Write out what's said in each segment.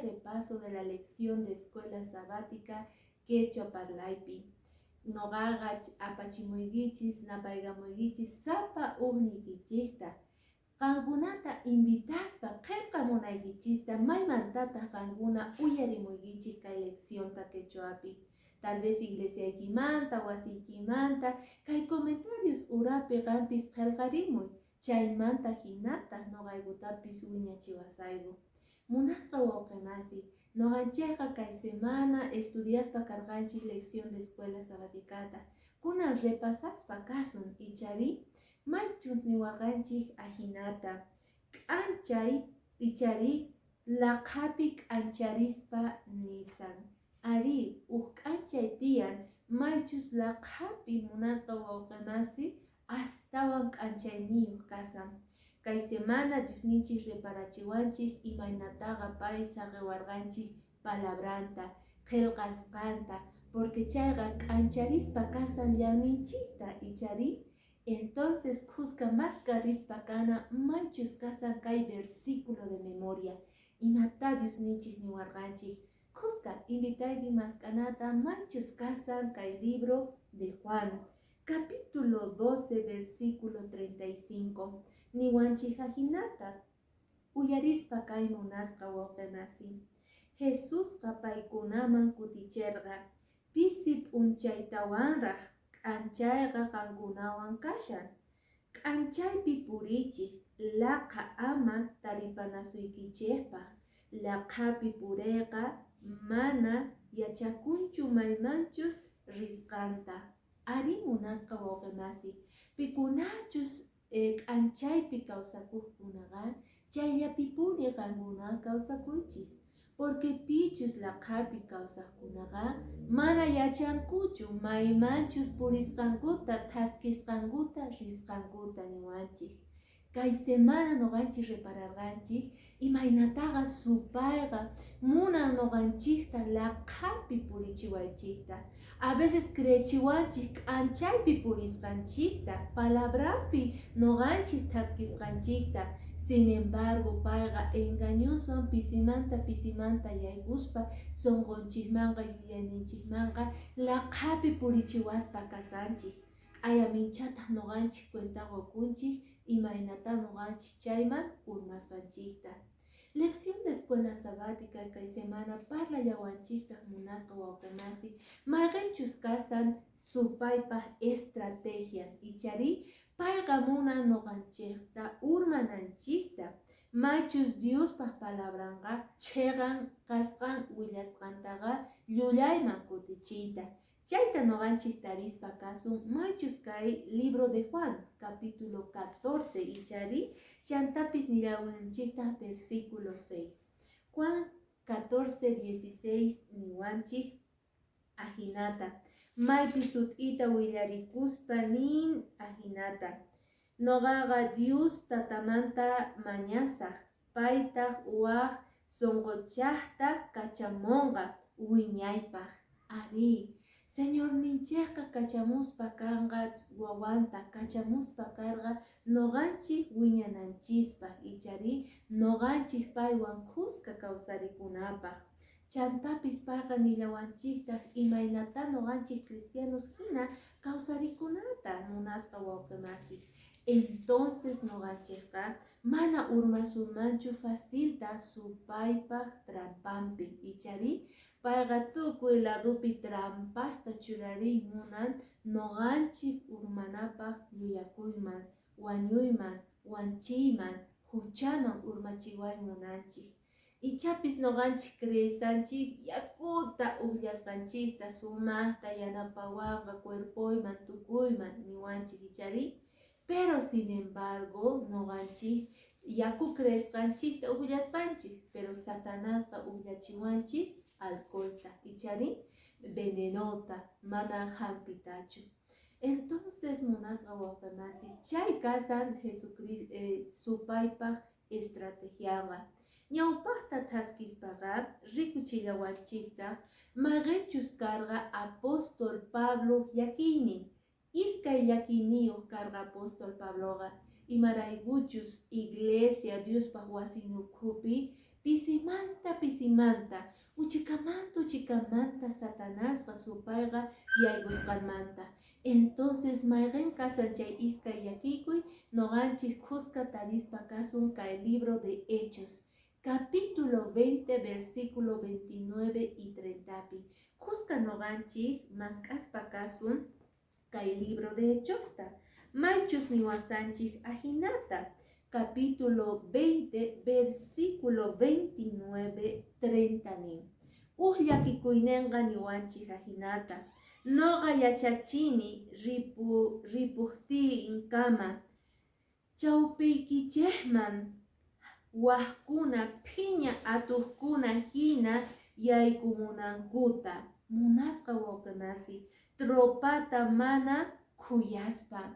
repaso de la lección de escuela sabática Quechua Parlaypi. Nogaga apachimuygichis, napaygamuygichis, sapa ugnikichikta. Qankunata invitaspa qillqamunaykichista maymantataq qankuna uyarimuykichik kay leccionta quechuapi. Tal vez iglesiaykimanta, wasiykimanta, kay comentarios urapi qampis qillqarimuy. Chaymanta hinata noqaykutapis wiñachiwasayku. Munasqa wawqimasi, noqanchikqa kay semana estudiaspa karqanchik lección de escuela sabaticata. Kunan repasaspa kasun ichari maychun niwaqanchik ahinata. K'anchay ichari laqhapi k'ancharispa nisan. Ari k'anchay tiyan maychus laqhapi munasqa wawqimasi astawan k'anchayniyuq kasan. Kay semana Diosninchik reparachiwanchik imaynataqa pay saqewarqanchik palabranta, qillqasqanta, porque chayqa k'ancharispa kasan llaninchikta ichari. Entonces kuska mascarispa kana maychus kasan kay versículo de memoria. Imata Diosninchik niwarqanchik. Kuska invitayki maskanata maychus kasan kay libro de Juan. Capítulo 12, versículo 35. Niwanchik hinata uyarispa kay munasqa wawqimasi. Jesusqa paykunaman kutichirqa pisi p'unchaytawanraq k'anchayqa qankunawan kashan. K'anchaypi purichik laqha ama taripanasuykichikpaq. Laqhapi puriyqa mana yachakunchu maymanchus risqanta. Ari munasqa wawqimasi, pikunachus k'anchaypi kawsakuqkunaqa chayllapi puri qankuna kawsakuychis. Porque pichus laqhapi kawsaqkunaqa mana yachankuchu maymanchus purisqankuta, thaskisqankuta, risqankuta niwanchik. Kay semana noqanchik repararqanchik imaynataqa supayqa munan noqanchikta laqhapi purichiwaychikta. A veces crechiwanchik k'anchaypi purisqanchikta, palabrapi noqanchik thaskisqanchikta. Sin embargo, payqa engañosan pisimanta yaykuspa sonqonchikmanqa yuyayninchikmanqa laqhapi purichiwaspa kasanchik. Aya minchataq noqanchik cuenta qukunchik imaynata noqanchik chayman urmasqanchikta. Lección de escuela sabática kay semana parlallawanchikta munasqa wawqimasi mayqinchus kasan supaypaq estrategia ichari payqa munan noqanchikta urmananchikta maychus Diospaq palabranqa chiqan kasqan willasqantaqa llullayman kutichiyta. Chayta noqanchik tarispa kasun maychus kay libro de Juan capítulo 14 ichari chantapis nillawanchikta versículo 6. Juan 14:16 niwanchik ahinata. Maypi sut'ita willarikuspa nin ahinata. Noqaqa Dios tatamanta mañasaq, paytaq waq sonqochaqta kachamunqa wiñaypaq. Ari, Señor ninchikqa kachamuspa kanqa wawanta, kachamuspa karqa noqanchik wiñananchispaq ichari noqanchik paywan kuska kawsarikunapaq. Chantapis payqa nillawanchiktaq imaynata noqanchik cristianos hina kawsarikunata munasqa wawqimasi. Entonces noqanchikqa mana urmasunmanchu facilta supaypaq trampampi ichari payqa tukuy ladupi trampasta churariy munan noqanchik urmanapaq lluyakuyman, wañuyman, wanchiyman, huchaman urmachiway munanchik. Ichapis noqanchik creesanchik yakuta uqllasqanchikta sumaqta yanapawanqa cuerpoyman, tukuyman niwanchik ichari. Pero sin embargo, noqanchik yaku creesqanchikta uqllasqanchik, pero Satanasqa uqllachiwanchik alcoholta ichari venenota mana hampitachu. Entonces munasqa wawqimasi chay kasan Jesucristo supaypaq estrategiaqa. Ñawpaqta thaskispaqa rikuchillawanchiktaq mayqinchus karqa apóstol Pablo yakiynin. Iskay llakiyniyuq karqa apóstol Pabloqa imaraykuchus iglesia Diospaq wasinukhupi pisimanta, uchikamanta Satanasqa supayqa yaygusqanmanta. Entonces mayqin kasan chay iskay llakikuy noqanchik qusqa tarispa kasun kay libro de Hechos, capítulo 20, versículo 29 y 30 pi. Qusqa noqanchik mask'aspa kasun kay libro de Hechosta. Maychus niwasanchik ajinata, capítulo 20, versículo 29, 30 nin. Llakikuynenqa niwanchik ajinata. Noqa yachachini ripuqtin kama chawpiykichikman waqkuna phiña atuqkuna hina yaykumunankuta munasqa wawqimasi tropata mana khuyaspa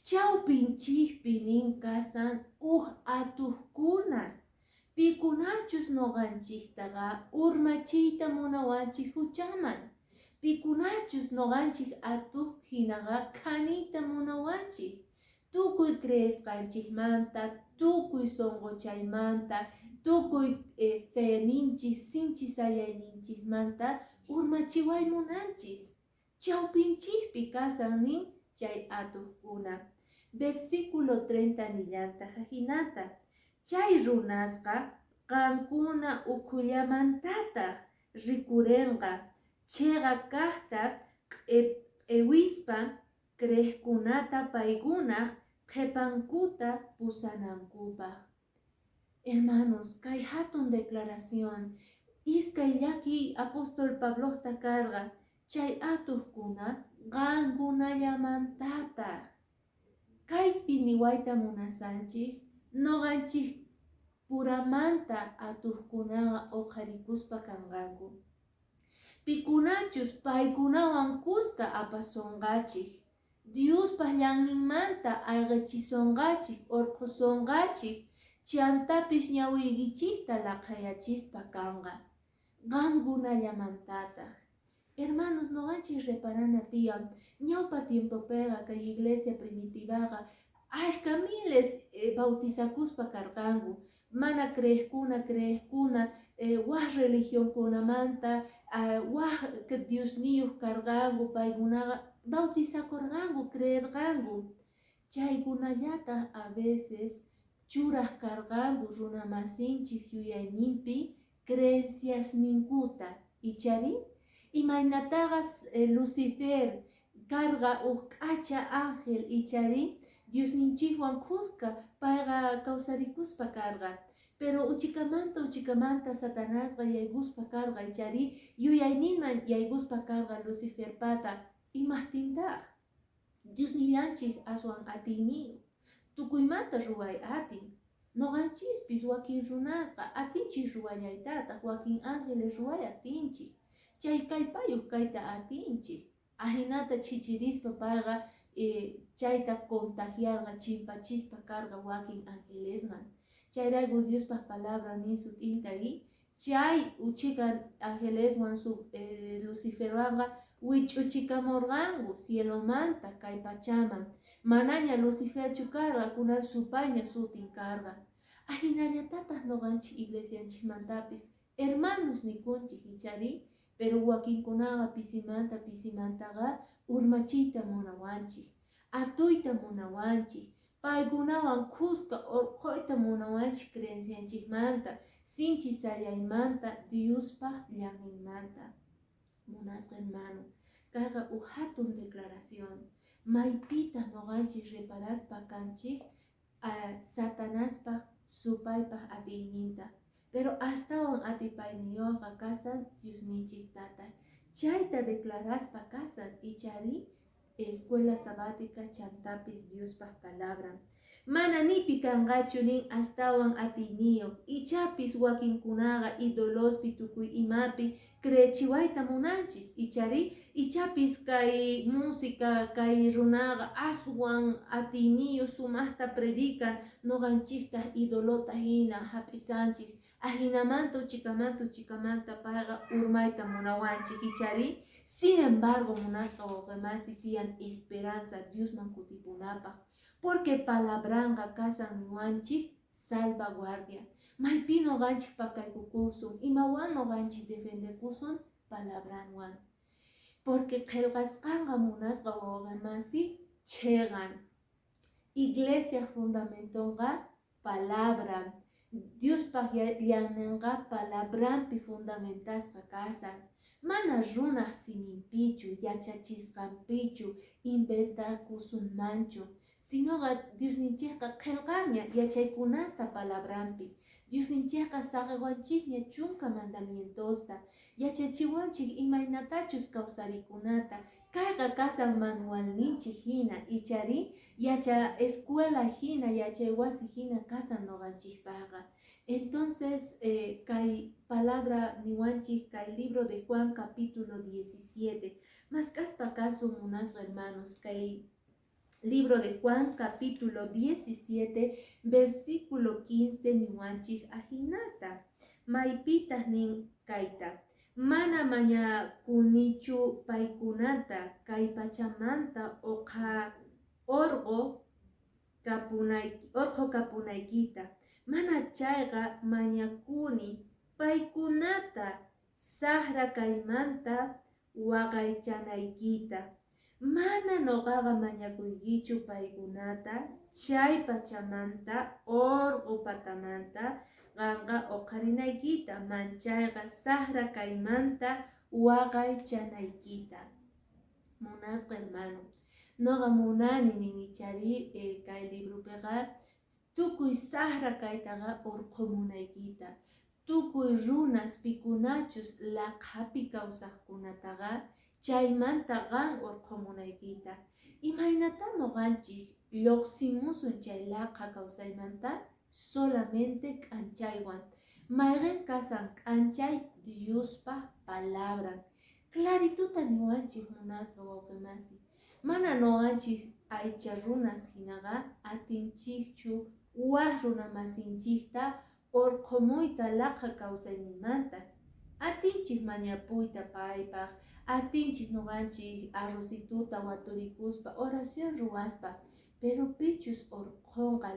chawpinchikpi nin kasan atuqkuna pikunachus noqanchiktaqa urmachiyta munawanchik huchaman, pikunachus noqanchik atuq hinaqa khaniyta munawanchik, tukuy creesqanchikmanta, tukuy sonqochaymanta, tukuy feninchik sinchi sayayninchikmanta urmachiway munanchis, chawpinchikpi kasan nin chay atuqkuna. Versículo 30 nillanta hajinata, chay runasqa qankuna ukhullamantataq rikurinqa, chayqa kaqta q'iwispa creqkunata paykunaq qhipankuta pusanankupaq. Hermanos, kay hatun declaración iskay llaki apóstol Pablosta karqa chay atuqkuna qankunallamantataq. Kaypi niwayta munasanchik noqanchik puramanta atuqkunaqa uqharikuspa kanqanku. Pikunachus paykunawan kuska apasunqachik, Diospaq llanninmanta ayqichisonqachik, urqusonqachik, chantapis ñawiykichikta laqayachispa kanqa, qankunallamantataq. Hermanos, noqanchik reparana tiyan ñawpa tiempopiqa kay iglesia primitivaqa ashka miles bautizakuspa karqanku, mana creqkuna waq religionkunamanta waq Diosniyuq karqanku, paykunaqa bautizakurqanku, creerqanku. Chaykunallataq a veces churaq karqanku runa masinchik yuyayninpi creenciasninkuta, ichari imaynataqas Lucifer karqa k'acha ángel, ichari Diosninchikwan kuska payqa kawsarikuspa karqa, pero uchikamanta Satanasqa yayguspa karqa, ichari yuyayninman yayguspa karqa Lucifer pata, imaqtintaq Diosnillanchik aswan atiyniyu tukuymanta ruway atin, noqanchispis wakin runasqa atinchik ruwallaytataq, wakin ángeles ruway atinchik, chay kallpayuq kayta atinchik, ajinata chichirispa payqa chayta contagiarqa chimpachispa karqa wakin ángelesman. Chayrayku Diospaq palabra nin sut'intari chay uchika ángeleswan Luciferwanqa wich'uchikamurqanku cielomanta kay pachaman, manaña Luciferchu karqa kunan supayña sutin karqa. Ajinallatataq noqanchik iglesianchikmantapis hermanos nikunchik, ichari pero wakinkunaqa pisimantaqa urmachiyta munawanchik, atuyta munawanchik, paykunawan kuska urquyta munawanchik creencianchikmanta, sinchi sayaymanta, Diospaq llanninmanta. Munasqa hermano, kayqa hatun declaración, maypita noqanchik reparaspa kanchik Satanaspaq supaypaq atiyninta, pero astawan atipayniyuqqa kasan Diosninchik tatay. Chayta declaraspa kasan, ichari escuela sabática chantapis Diospaq palabra. Mana nipi kanqachu nin astawan atiyniyuq, ichapis wakinkunaqa idolospi tukuy imapi creechiwayta munanchis, ichari ichapis kay música kay runaqa aswan atiyniyu sumaqta predican noqanchikta idolota hina hap'isanchik, ajinamanta uchikamanta payqa urmayta munawanchik, ichari sin embargo munasqa wawqimasi tiyan esperanza Diosman kutipunapaq, porque palabranqa kasan niwanchik salvaguardia, maypi noqanchik pakaykukusun, imawan noqanchik defendekusun palabranwan. Porque qillqasqanqa munasqa wawqimasi cheqan. Iglesia fundamentonqa palabran. Diospaq llaninqa palabranpi fundamentasqa kasan. Mana runaq siminpichu, yachachisqanpichu, inventakusunmanchu. Sinoqa Diosninchikqa qillqanña yachaykunasta palabranpi. Diosninchikqa saqwanchikña chunka mandamientosta. Yachachiwanchik imaynatachus kawsarikunata. Kayqa kasan manualninchik hina ichari yacha escuela hina, yachay wasi hina kasan noqanchikpaqa. Entonces, kay palabra niwanchik kay libro de Juan capítulo 17. Mas kaspa kasu munasqa hermanos, kay libro de Juan capítulo 17 versículo 15 niwanchik ahinata. Maypitas nin kaita. Mana mañakunichu paykunata kay pachamanta orqo kapunaykita. Mana chayqa mañakuni paykunata sahra kaymanta waqaychanaykita. Mana noqaqa mañakuykichu paykunata chay pachamanta orqo patamanta qanqa oqarinaykita, manchayqa sahra kaymanta waqaychanaykita. Munasqa hermano, noqa munani nin ichari kay libropiqa tukuy sahra kaytaqa urqumunaykita. Tukuy runas pikunachus laqhapi kawsaqkunataqa chaymanta qan urqumunaykita. Imaynata noqanchik lluqsimusun chay laqha kawsaymanta solamente k'anchaywan. Mayqin kasan k'anchay Diospa palabran. Clarituta niwanchik munasqa wawqimasi. Mana noqanchik aycha runas hinaqa atinchikchu waq runa masinchikta urqumuyta laqha kawsaynimanta. Atinchik mañapuyta paypaq, atinchik noqanchik arrocituta waturikuspa oración ruwaspa. Pero pichus urqunqa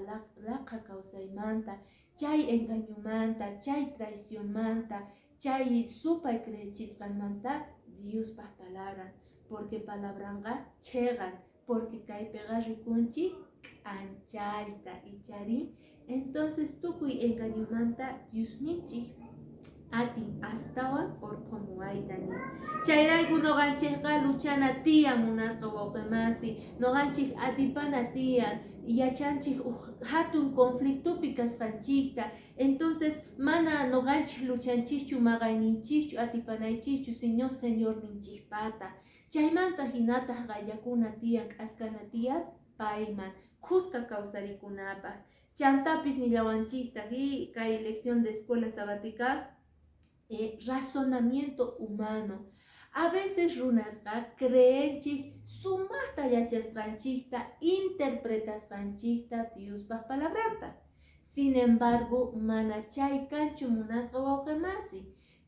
laqha kawsaymanta, chay engañumanta, chay traicionmanta, chay supay creychisqanmanta Diospaq palabran. Porque palabranqa cheqan, porque kaypiqa rikunchik k'anchayta ichari. Entonces tukuy engañumanta Diosninchik atin astawan urqumuwaytani. Chayrayku noqanchikqa luchana tiyan munasqa wawqimasi, noqanchik atipana tiyan, yachanchik hatun conflictupi kasqanchikta. Entonces mana noqanchik luchanchikchu maqayninchikchu atipanaychikchu sino Señorninchikpata. Chaymanta hinataq qayllakuna tiyan, k'askana tiyan payman kuska kawsarikunapaq. Chantapis nillawanchikta kay lección de escuela sabatica razonamiento humano. A veces runasqa creenchik sumaqta yachasqanchikta, interpretasqanchikta Diospaq palabranta. Sin embargo, mana chay kanchu munasqa wawqimasi.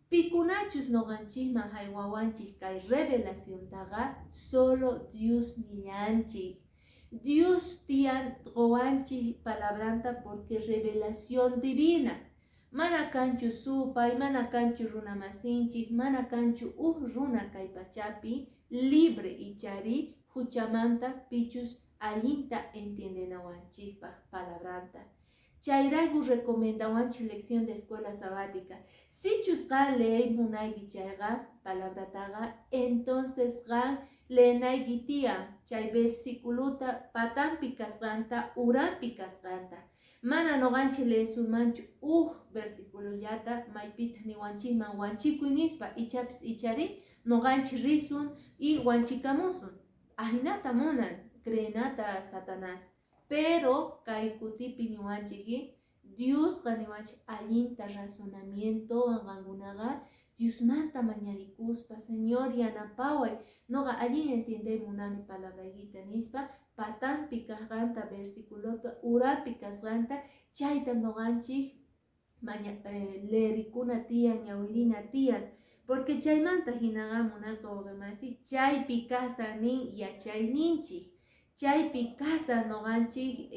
Pikunachus noqanchikman haywawanchik kay revelaciontaqa solo Dios nillanchik. Dios tiyan qowanchik palabranta porque revelación divina. Mana kanchu supay, mana kanchu runa masinchik, mana kanchu runa kay pachapi libre ichari huchamanta pichus allinta entiendenawanchikpaq palabranta. Chayrayku recomendawanchik lección de escuela sabática. Sichus qan leey munayki chayqa palabrataqa, entonces qan leenayki tiyan chay versiculuta patanpi kasqanta, uranpi kasqanta. Mana noqanchik leesunmanchu versiculullata maypita niwanchikman wanchikuy nispa ichapis ichari noqanchik risun y wanchikamusun. Ahinata munan creenata Satanás. Pero kay kutipi niwanchiki Diosqa niwanchik allinta razonamiento qankunaqa Diosmanta mañarikuspa Señor yanapaway noqa allin entiende munani palabraykita nispa patanpi kasqanta versiculota urapi kasqanta chayta noqanchik leerikuna tiyan, ñawirina tiyan. Porque chaymanta hinaqa munasqa wawqimasi chaypi kasanin yachayninchik. Chaypi kasa noqanchik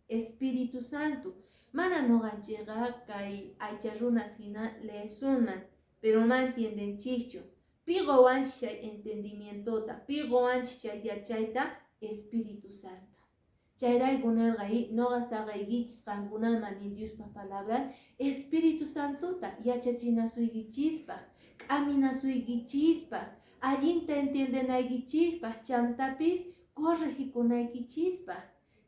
Espíritu Santo. Mana noqanchikqa kay aycha runas hina lesunman, pero mantiendenchikchu. Pi qowanchik chay entendimientota, pi qowanchik chay yachayta Espíritu Santo. Chayraykunarqay noqa saqaykichis qankunaman nin Diospa palabran Espíritu Santota yachachinasuykichispaq, k'aminasuykichispaq, allinta entendenaykichispaq, chantapis corregikunaykichispaq.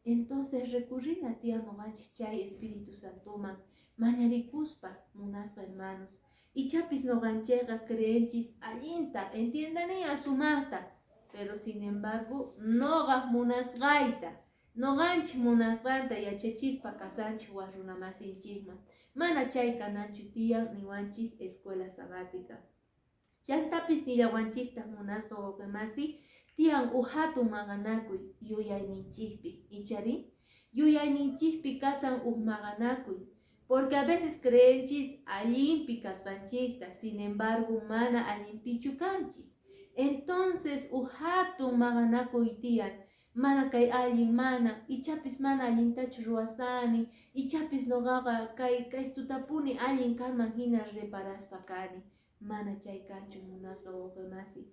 Entonces recurrina tiyan noqanchik chay Espíritu Santoman mañarikuspa munasqa hermanos. Ichapis noqanchikqa creenchis allinta entiendania sumaqta, pero sin embargo noqaq munasqayta noqanchik munasqanta yachachispa kasanchik waq runa masinchikman. Mana chay kananchu tiyan niwanchik escuela sabática. Chantapis nillawanchikta munasqa wawqi masi tiyan hatun maqanakuy yuyayninchikpi. Ichari yuyayninchikpi kasan maqanakuy. Porque a veces creenchis allinpi kasqanchikta, sin embargo mana allinpichu kanchik. Entonces hatun maqanakuy tiyan. Mana kay allin mana, ichapis mana allintachu ruwasani, ichapis noqaqa kay tutapuni allin kanman hina reparaspa kani. Mana chay kanchu munasqa wawqi masi.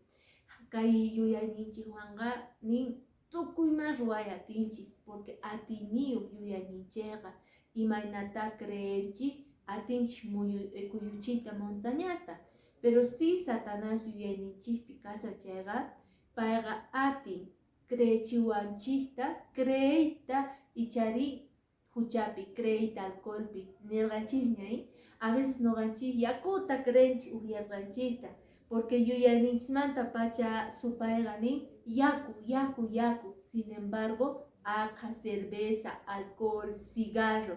Kay yuyayninchikwanqa nin tukuyman ruway atinchis, porque atiniyuq yuyayninchikqa imaynata creenchik atinchik kuyuchiyta montañasta. Pero si Satanás yuyayninchikpi kasa chayqa, payqa atin creechiwanchikta, creeyta ichari huchapi, creeyta alcoholpi, nirqanchikñay. A veces noqanchik yakuta creenchik upiasqanchikta, porque yuyayninchikmanta pacha supayqa nin yaku, yaku, yaku. Sin embargo, aqha, cerveza, alcohol, cigarro,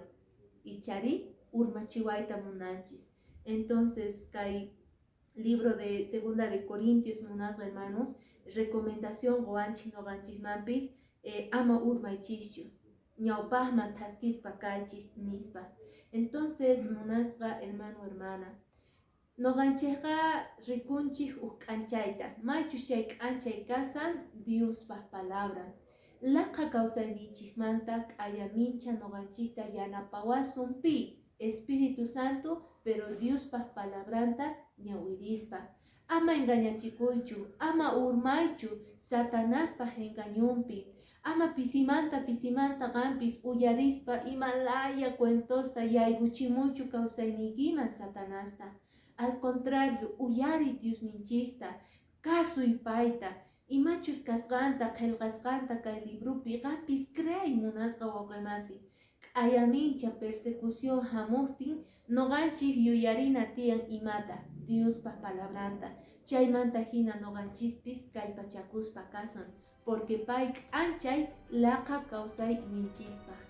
ichari urmachiwayta munanchis. Entonces, kay libro de Segunda de Corintios munasqa hermanos, recomendación qowanchik noqanchikmanpis ama urmaychischu, ñawpaqman taskispa kaychik nispa. Entonces munasqa hermano hermana, noqanchikqa rikunchik k'anchayta, maychus chay k'anchay kasan Diospaq palabran. Laqa kawsayninchikmanta k'ayamincha noqanchikta yanapawasun pi Espíritu Santo, pero Diospaq palabranta ñawirispa. Ama engañachikuychu, ama urmaychu Satanáspaq engañunpi, ama pisimanta qampis uyarispa imalaya cuentosta yaykuchimunchu kawsaynikiman Satanásta. Al contrario, uyari Diosninchikta, kasuy payta, imachus kasqanta, qillqasqanta kay librupi qampis creay munasqa wawqi masi. K'ayamincha persecución hamuqtin noqanchik yuyarina tiyan imata, Diospa palabranta. Chaymanta hina noqanchispis kallpachakuspa kasun, porque pay k'anchay laqa kawsay ninchispaq.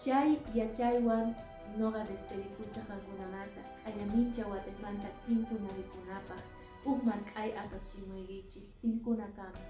Chay yachaywan noqa despedikusaq qankunamanta, k'ayamincha wataqmanta tinkunarikunapaq, ukman k'ay apachimuykichik, tinkuna kama.